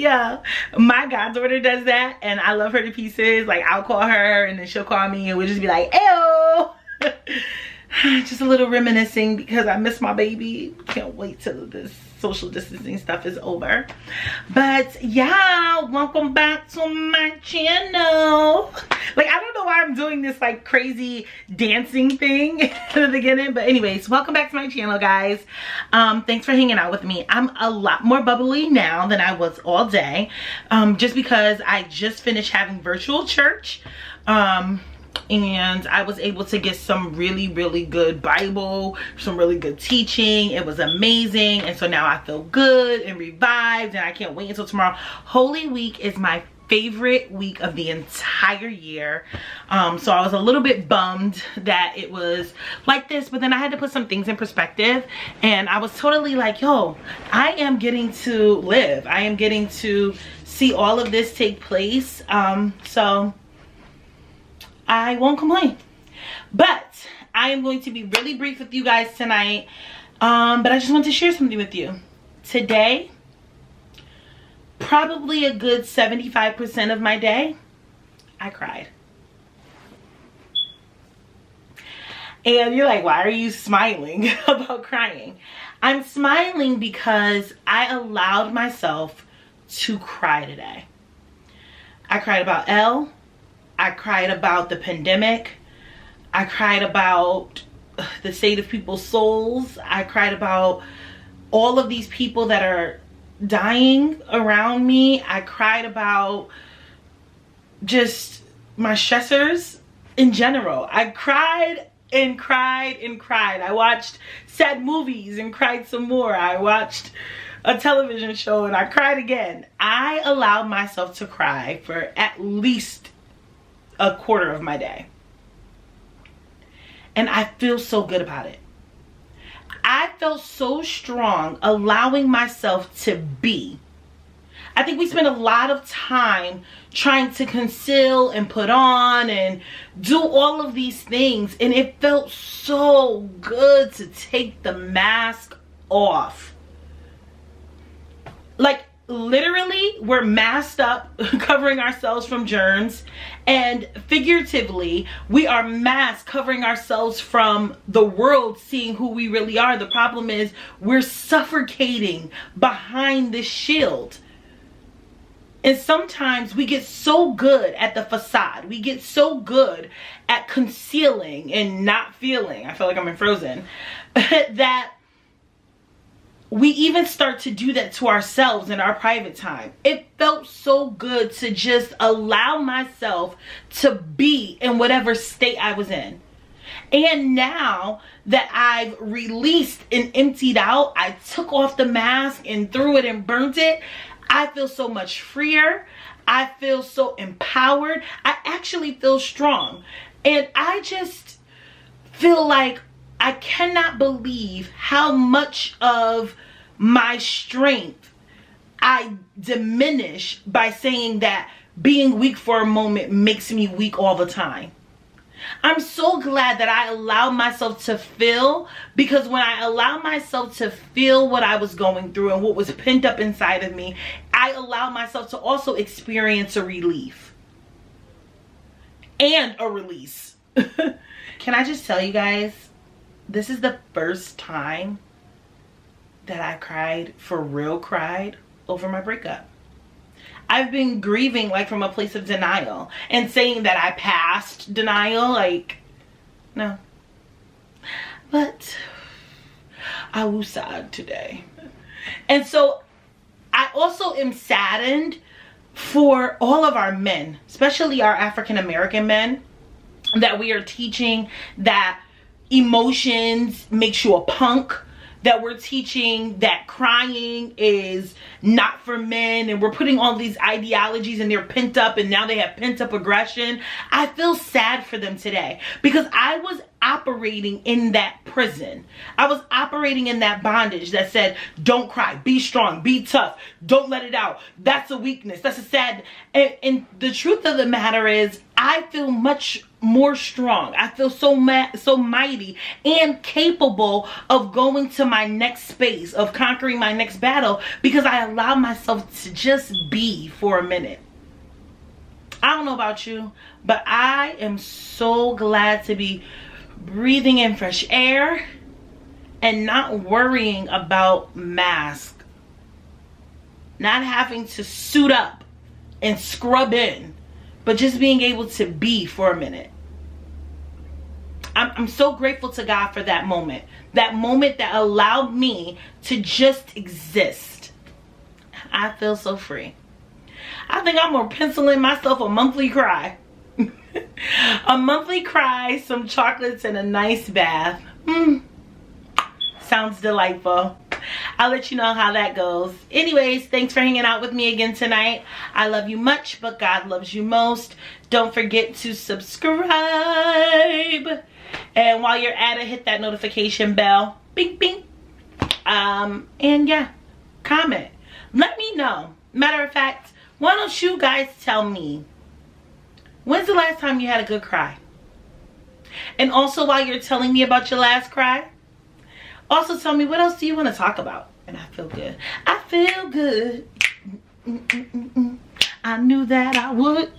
Yeah, my goddaughter does that and I love her to pieces. Like, I'll call her and then she'll call me and we'll just be like, ew. Just a little reminiscing because I miss my baby. Can't wait till this social distancing stuff is over. But yeah, welcome back to my channel. Like, I don't know why I'm doing this like crazy dancing thing at the beginning, but anyways, welcome back to my channel, guys. Thanks for hanging out with me. I'm a lot more bubbly now than I was all day, just because I just finished having virtual church. And I was able to get some really good Bible, some really good teaching. It was amazing. And so now I feel good and revived and I can't wait until tomorrow. Holy Week is my favorite week of the entire year. So I was a little bit bummed that it was like this, but then I had to put some things in perspective and I was totally like, yo, I am getting to live. I am getting to see all of this take place. So I won't complain. But I am going to be really brief with you guys tonight. But I just want to share something with you. Today, probably a good 75% of my day, I cried. And you're like, why are you smiling about crying? I'm smiling because I allowed myself to cry today. I cried about Elle. I cried about the pandemic. I cried about the state of people's souls. I cried about all of these people that are dying around me. I cried about just my stressors in general. I cried and cried and cried. I watched sad movies and cried some more. I watched a television show and I cried again. I allowed myself to cry for at least a quarter of my day. And I feel so good about it. I felt so strong allowing myself to be. I think we spend a lot of time trying to conceal and put on and do all of these things. And it felt so good to take the mask off. Like, literally, we're masked up, covering ourselves from germs, and figuratively, we are masked, covering ourselves from the world seeing who we really are. The problem is we're suffocating behind this shield. And sometimes we get so good at the facade. We get so good at concealing and not feeling. I feel like I'm in Frozen. That we even start to do that to ourselves in our private time. It felt so good to just allow myself to be in whatever state I was in. And now that I've released and emptied out, I took off the mask and threw it and burnt it, I feel so much freer. I feel so empowered. I actually feel strong. And I just feel like I cannot believe how much of my strength I diminish by saying that being weak for a moment makes me weak all the time. I'm so glad that I allowed myself to feel, because when I allowed myself to feel what I was going through and what was pent up inside of me, I allowed myself to also experience a relief and a release. Can I just tell you guys, this is the first time that I cried, for real cried, over my breakup. I've been grieving like from a place of denial and saying that I passed denial, like, no. But I was sad today. And so I also am saddened for all of our men, especially our African American men, that we are teaching that emotions makes you a punk, that we're teaching that crying is not for men, and we're putting all these ideologies and they're pent up and now they have pent up aggression. I feel sad for them today because I was operating in that prison. I was operating in that bondage that said, don't cry, be strong, be tough, don't let it out. That's a weakness. That's a sad. And the truth of the matter is, I feel much more strong. I feel so mighty and capable of going to my next space, of conquering my next battle, because I allow myself to just be for a minute. I don't know about you, but I am so glad to be breathing in fresh air and not worrying about masks, not having to suit up and scrub in, but just being able to be for a minute. I'm so grateful to God for that moment that allowed me to just exist. I feel so free. I think I'm gonna pencil in myself a monthly cry. A monthly cry, some chocolates, and a nice bath. Sounds delightful. I'll let you know how that goes. Anyways, thanks for hanging out with me again tonight. I love you much, but God loves you most. Don't forget to subscribe. And while you're at it, hit that notification bell. Bing, bing. And yeah, comment. Let me know. Matter of fact, why don't you guys tell me, when's the last time you had a good cry? And also, while you're telling me about your last cry, also tell me, what else do you want to talk about? And I feel good. I feel good. I knew that I would.